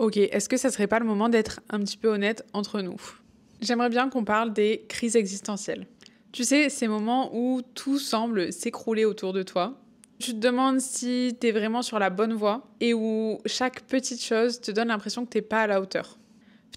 Ok, est-ce que ça serait pas le moment d'être un petit peu honnête entre nous? J'aimerais bien qu'on parle des crises existentielles. Tu sais, ces moments où tout semble s'écrouler autour de toi. Tu te demandes si t'es vraiment sur la bonne voie et où chaque petite chose te donne l'impression que t'es pas à la hauteur.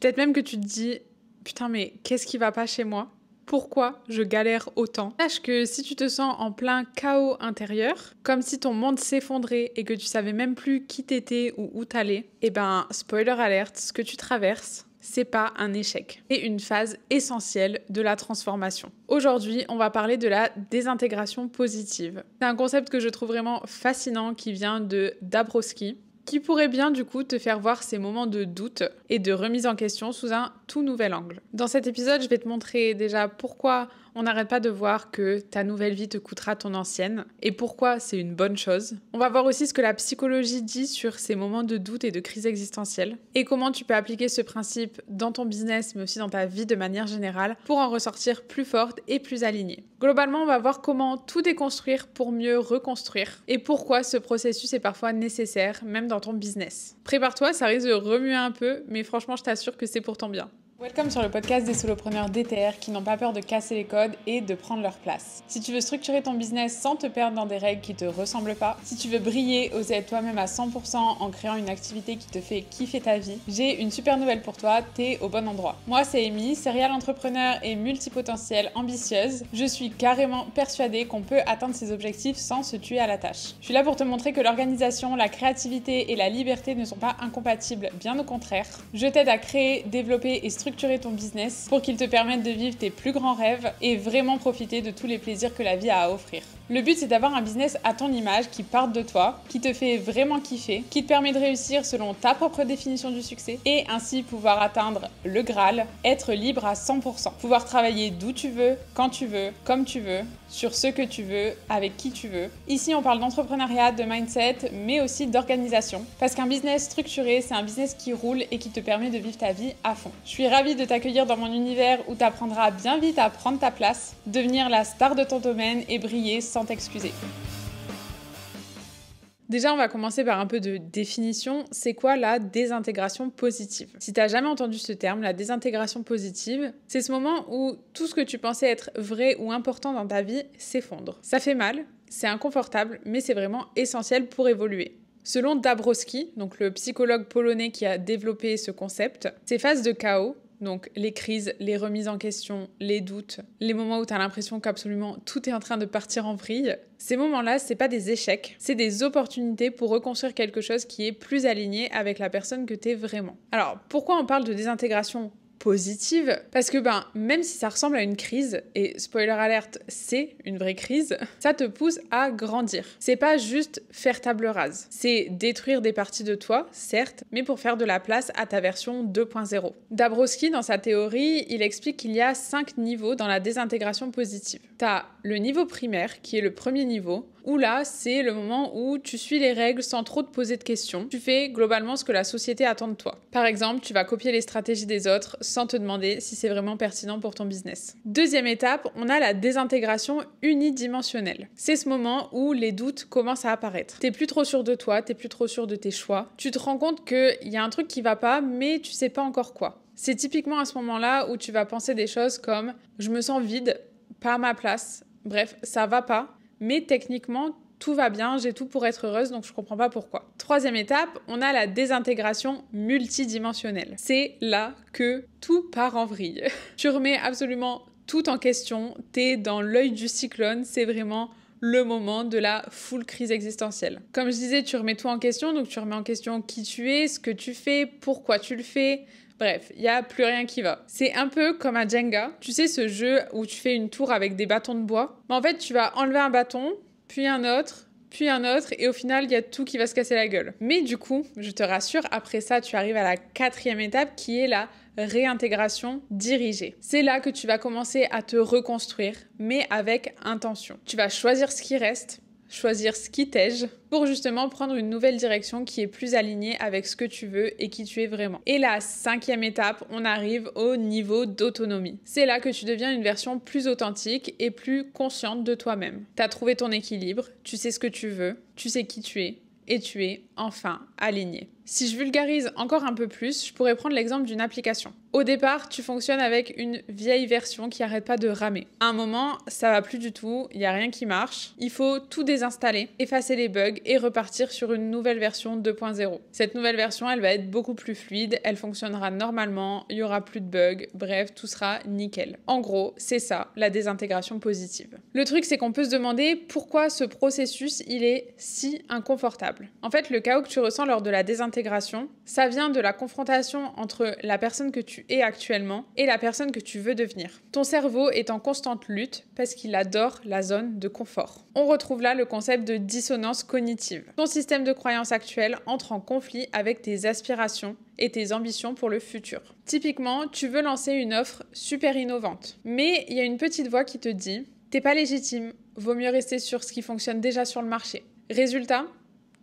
Peut-être même que tu te dis « Putain, mais qu'est-ce qui va pas chez moi ? Pourquoi je galère autant ?» Sache que si tu te sens en plein chaos intérieur, comme si ton monde s'effondrait et que tu savais même plus qui t'étais ou où t'allais, eh ben, spoiler alert, ce que tu traverses, c'est pas un échec. C'est une phase essentielle de la transformation. Aujourd'hui, on va parler de la désintégration positive. C'est un concept que je trouve vraiment fascinant qui vient de Dabrowski, qui pourrait bien du coup te faire voir ces moments de doute et de remise en question sous un tout nouvel angle. Dans cet épisode, je vais te montrer déjà pourquoi on n'arrête pas de voir que ta nouvelle vie te coûtera ton ancienne et pourquoi c'est une bonne chose. On va voir aussi ce que la psychologie dit sur ces moments de doute et de crise existentielle et comment tu peux appliquer ce principe dans ton business mais aussi dans ta vie de manière générale pour en ressortir plus forte et plus alignée. Globalement, on va voir comment tout déconstruire pour mieux reconstruire et pourquoi ce processus est parfois nécessaire même dans ton business. Prépare-toi, ça risque de remuer un peu, mais franchement, je t'assure que c'est pour ton bien. Welcome sur le podcast des solopreneurs DTR qui n'ont pas peur de casser les codes et de prendre leur place. Si tu veux structurer ton business sans te perdre dans des règles qui te ressemblent pas, si tu veux briller, oser être toi-même à 100% en créant une activité qui te fait kiffer ta vie, j'ai une super nouvelle pour toi, t'es au bon endroit. Moi, c'est Amy, serial entrepreneur et multipotentielle ambitieuse. Je suis carrément persuadée qu'on peut atteindre ses objectifs sans se tuer à la tâche. Je suis là pour te montrer que l'organisation, la créativité et la liberté ne sont pas incompatibles, bien au contraire. Je t'aide à créer, développer et structurer ton business pour qu'il te permette de vivre tes plus grands rêves et vraiment profiter de tous les plaisirs que la vie a à offrir. Le but, c'est d'avoir un business à ton image qui parte de toi, qui te fait vraiment kiffer, qui te permet de réussir selon ta propre définition du succès et ainsi pouvoir atteindre le Graal, être libre à 100%. Pouvoir travailler d'où tu veux, quand tu veux, comme tu veux, sur ce que tu veux, avec qui tu veux. Ici, on parle d'entrepreneuriat, de mindset, mais aussi d'organisation. Parce qu'un business structuré, c'est un business qui roule et qui te permet de vivre ta vie à fond. Je suis ravie de t'accueillir dans mon univers où tu apprendras bien vite à prendre ta place, devenir la star de ton domaine et briller sans t'excuser. Déjà, on va commencer par un peu de définition. C'est quoi la désintégration positive? Si tu n'as jamais entendu ce terme, la désintégration positive, c'est ce moment où tout ce que tu pensais être vrai ou important dans ta vie s'effondre. Ça fait mal, c'est inconfortable, mais c'est vraiment essentiel pour évoluer. Selon Dabrowski, donc le psychologue polonais qui a développé ce concept, ces phases de chaos, donc les crises, les remises en question, les doutes, les moments où tu as l'impression qu'absolument tout est en train de partir en vrille, ces moments-là, c'est pas des échecs, c'est des opportunités pour reconstruire quelque chose qui est plus aligné avec la personne que t'es vraiment. Alors, pourquoi on parle de désintégration positive? Parce que même si ça ressemble à une crise, et spoiler alert, c'est une vraie crise, ça te pousse à grandir. C'est pas juste faire table rase, c'est détruire des parties de toi, certes, mais pour faire de la place à ta version 2.0. Dabrowski, dans sa théorie, il explique qu'il y a 5 niveaux dans la désintégration positive. T'as le niveau primaire, qui est le premier niveau, où là, c'est le moment où tu suis les règles sans trop te poser de questions. Tu fais globalement ce que la société attend de toi. Par exemple, tu vas copier les stratégies des autres sans te demander si c'est vraiment pertinent pour ton business. Deuxième étape, on a la désintégration unidimensionnelle. C'est ce moment où les doutes commencent à apparaître. T'es plus trop sûr de toi, t'es plus trop sûr de tes choix. Tu te rends compte qu'il y a un truc qui va pas, mais tu sais pas encore quoi. C'est typiquement à ce moment-là où tu vas penser des choses comme « je me sens vide, pas à ma place ». Bref, ça va pas. Mais techniquement, tout va bien, j'ai tout pour être heureuse, donc je comprends pas pourquoi. Troisième étape, on a la désintégration multidimensionnelle. C'est là que tout part en vrille. Tu remets absolument tout en question, t'es dans l'œil du cyclone, c'est vraiment le moment de la full crise existentielle. Comme je disais, tu remets tout en question, donc tu remets en question qui tu es, ce que tu fais, pourquoi tu le fais. Bref, il n'y a plus rien qui va. C'est un peu comme un Jenga. Tu sais, ce jeu où tu fais une tour avec des bâtons de bois. Mais en fait, tu vas enlever un bâton, puis un autre, et au final, il y a tout qui va se casser la gueule. Mais du coup, je te rassure, après ça, tu arrives à la 4e étape qui est la réintégration dirigée. C'est là que tu vas commencer à te reconstruire, mais avec intention. Tu vas choisir ce qui reste, choisir ce qui t'aide pour justement prendre une nouvelle direction qui est plus alignée avec ce que tu veux et qui tu es vraiment. Et la 5e étape, on arrive au niveau d'autonomie. C'est là que tu deviens une version plus authentique et plus consciente de toi-même. Tu as trouvé ton équilibre, tu sais ce que tu veux, tu sais qui tu es et tu es enfin aligné. Si je vulgarise encore un peu plus, je pourrais prendre l'exemple d'une application. Au départ, tu fonctionnes avec une vieille version qui n'arrête pas de ramer. À un moment, ça va plus du tout, il n'y a rien qui marche. Il faut tout désinstaller, effacer les bugs et repartir sur une nouvelle version 2.0. Cette nouvelle version, elle va être beaucoup plus fluide, elle fonctionnera normalement, il n'y aura plus de bugs, bref, tout sera nickel. En gros, c'est ça, la désintégration positive. Le truc, c'est qu'on peut se demander pourquoi ce processus, il est si inconfortable. En fait, le chaos que tu ressens lors de la désintégration, ça vient de la confrontation entre la personne que tu es actuellement et la personne que tu veux devenir. Ton cerveau est en constante lutte parce qu'il adore la zone de confort. On retrouve là le concept de dissonance cognitive. Ton système de croyance actuel entre en conflit avec tes aspirations et tes ambitions pour le futur. Typiquement, tu veux lancer une offre super innovante, mais il y a une petite voix qui te dit « T'es pas légitime, vaut mieux rester sur ce qui fonctionne déjà sur le marché ». Résultat,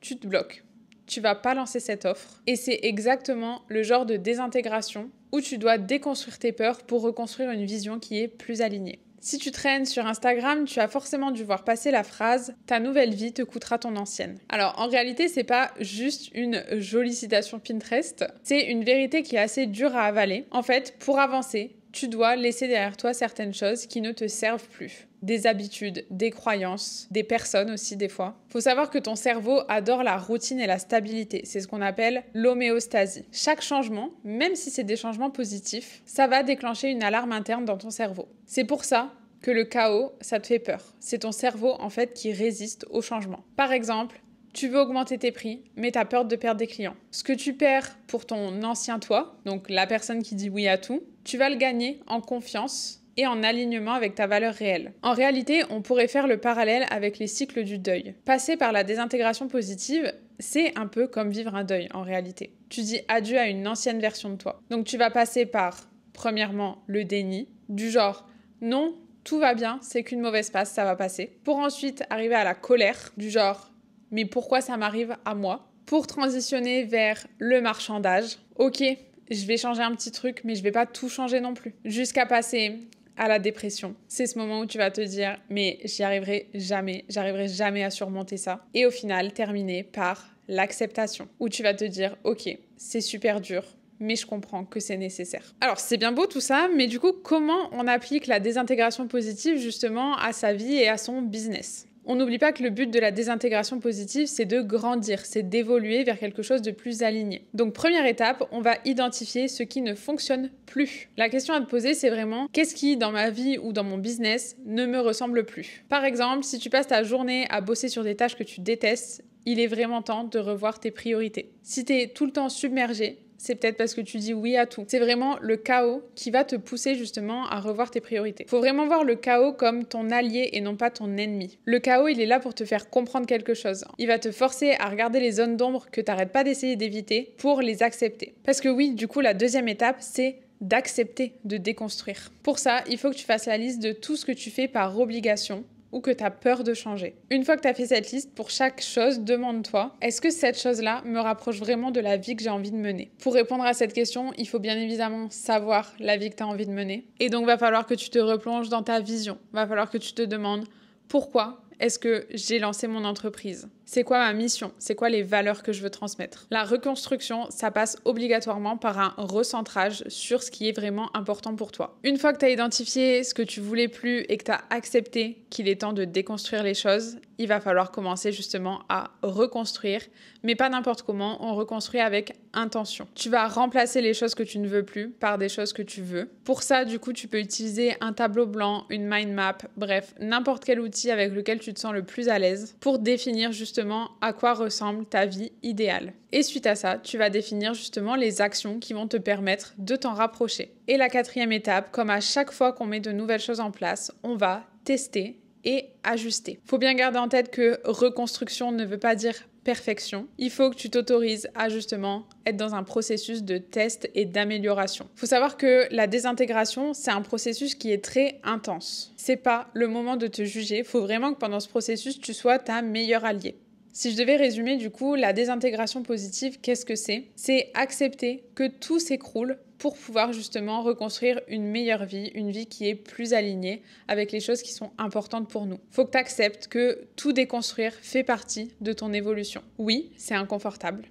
tu te bloques. Tu vas pas lancer cette offre. Et c'est exactement le genre de désintégration où tu dois déconstruire tes peurs pour reconstruire une vision qui est plus alignée. Si tu traînes sur Instagram, tu as forcément dû voir passer la phrase « Ta nouvelle vie te coûtera ton ancienne ». Alors en réalité, c'est pas juste une jolie citation Pinterest, c'est une vérité qui est assez dure à avaler. En fait, pour avancer, tu dois laisser derrière toi certaines choses qui ne te servent plus. Des habitudes, des croyances, des personnes aussi des fois. Faut savoir que ton cerveau adore la routine et la stabilité. C'est ce qu'on appelle l'homéostasie. Chaque changement, même si c'est des changements positifs, ça va déclencher une alarme interne dans ton cerveau. C'est pour ça que le chaos, ça te fait peur. C'est ton cerveau en fait qui résiste au changement. Par exemple, tu veux augmenter tes prix, mais tu as peur de perdre des clients. Ce que tu perds pour ton ancien toi, donc la personne qui dit oui à tout, tu vas le gagner en confiance et en alignement avec ta valeur réelle. En réalité, on pourrait faire le parallèle avec les cycles du deuil. Passer par la désintégration positive, c'est un peu comme vivre un deuil en réalité. Tu dis adieu à une ancienne version de toi. Donc tu vas passer par, premièrement, le déni, du genre « non, tout va bien, c'est qu'une mauvaise passe, ça va passer ». Pour ensuite arriver à la colère, du genre « mais pourquoi ça m'arrive à moi ?» Pour transitionner vers le marchandage. Ok, je vais changer un petit truc, mais je vais pas tout changer non plus. Jusqu'à passer à la dépression. C'est ce moment où tu vas te dire « mais j'arriverai jamais à surmonter ça ». Et au final, terminer par l'acceptation, où tu vas te dire « ok, c'est super dur, mais je comprends que c'est nécessaire ». Alors, c'est bien beau tout ça, mais du coup, comment on applique la désintégration positive justement à sa vie et à son business ? On n'oublie pas que le but de la désintégration positive, c'est de grandir, c'est d'évoluer vers quelque chose de plus aligné. Donc première étape, on va identifier ce qui ne fonctionne plus. La question à te poser, c'est vraiment qu'est-ce qui, dans ma vie ou dans mon business, ne me ressemble plus. Par exemple, si tu passes ta journée à bosser sur des tâches que tu détestes, il est vraiment temps de revoir tes priorités. Si tu es tout le temps submergé, c'est peut-être parce que tu dis oui à tout. C'est vraiment le chaos qui va te pousser justement à revoir tes priorités. Faut vraiment voir le chaos comme ton allié et non pas ton ennemi. Le chaos, il est là pour te faire comprendre quelque chose. Il va te forcer à regarder les zones d'ombre que t'arrêtes pas d'essayer d'éviter pour les accepter. Parce que oui, du coup, la deuxième étape, c'est d'accepter de déconstruire. Pour ça, il faut que tu fasses la liste de tout ce que tu fais par obligation ou que tu as peur de changer. Une fois que tu as fait cette liste, pour chaque chose, demande-toi, est-ce que cette chose-là me rapproche vraiment de la vie que j'ai envie de mener ? Pour répondre à cette question, il faut bien évidemment savoir la vie que tu as envie de mener. Et donc, va falloir que tu te replonges dans ta vision. Va falloir que tu te demandes pourquoi est-ce que j'ai lancé mon entreprise ? C'est quoi ma mission ? C'est quoi les valeurs que je veux transmettre ? La reconstruction, ça passe obligatoirement par un recentrage sur ce qui est vraiment important pour toi. Une fois que tu as identifié ce que tu voulais plus et que tu as accepté qu'il est temps de déconstruire les choses, il va falloir commencer justement à reconstruire, mais pas n'importe comment, on reconstruit avec intention. Tu vas remplacer les choses que tu ne veux plus par des choses que tu veux. Pour ça, du coup, tu peux utiliser un tableau blanc, une mind map, bref, n'importe quel outil avec lequel tu te sens le plus à l'aise pour définir justement à quoi ressemble ta vie idéale. Et suite à ça, tu vas définir justement les actions qui vont te permettre de t'en rapprocher. Et la quatrième étape, comme à chaque fois qu'on met de nouvelles choses en place, on va tester et ajuster. Faut bien garder en tête que reconstruction ne veut pas dire perfection. Il faut que tu t'autorises à justement être dans un processus de test et d'amélioration. Faut savoir que la désintégration, c'est un processus qui est très intense. C'est pas le moment de te juger. Faut vraiment que pendant ce processus, tu sois ta meilleure alliée. Si je devais résumer du coup la désintégration positive, qu'est-ce que c'est ? C'est accepter que tout s'écroule pour pouvoir justement reconstruire une meilleure vie, une vie qui est plus alignée avec les choses qui sont importantes pour nous. Faut que tu acceptes que tout déconstruire fait partie de ton évolution. Oui, c'est inconfortable.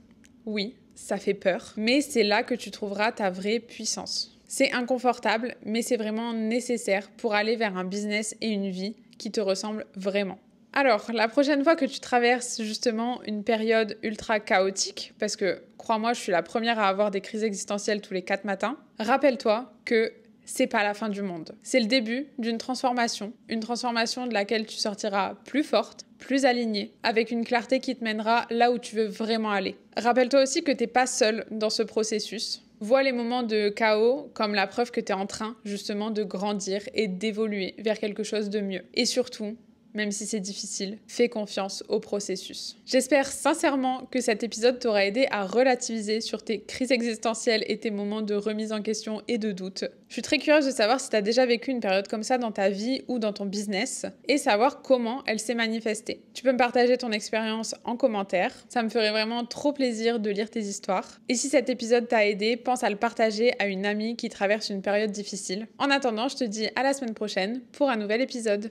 Oui, ça fait peur, mais c'est là que tu trouveras ta vraie puissance. C'est inconfortable, mais c'est vraiment nécessaire pour aller vers un business et une vie qui te ressemblent vraiment. Alors, la prochaine fois que tu traverses justement une période ultra chaotique, parce que crois-moi, je suis la première à avoir des crises existentielles tous les 4 matins, rappelle-toi que c'est pas la fin du monde. C'est le début d'une transformation, une transformation de laquelle tu sortiras plus forte, plus alignée, avec une clarté qui te mènera là où tu veux vraiment aller. Rappelle-toi aussi que t'es pas seul dans ce processus. Vois les moments de chaos comme la preuve que tu es en train justement de grandir et d'évoluer vers quelque chose de mieux. Et surtout, même si c'est difficile, fais confiance au processus. J'espère sincèrement que cet épisode t'aura aidé à relativiser sur tes crises existentielles et tes moments de remise en question et de doute. Je suis très curieuse de savoir si tu as déjà vécu une période comme ça dans ta vie ou dans ton business et savoir comment elle s'est manifestée. Tu peux me partager ton expérience en commentaire. Ça me ferait vraiment trop plaisir de lire tes histoires. Et si cet épisode t'a aidé, pense à le partager à une amie qui traverse une période difficile. En attendant, je te dis à la semaine prochaine pour un nouvel épisode.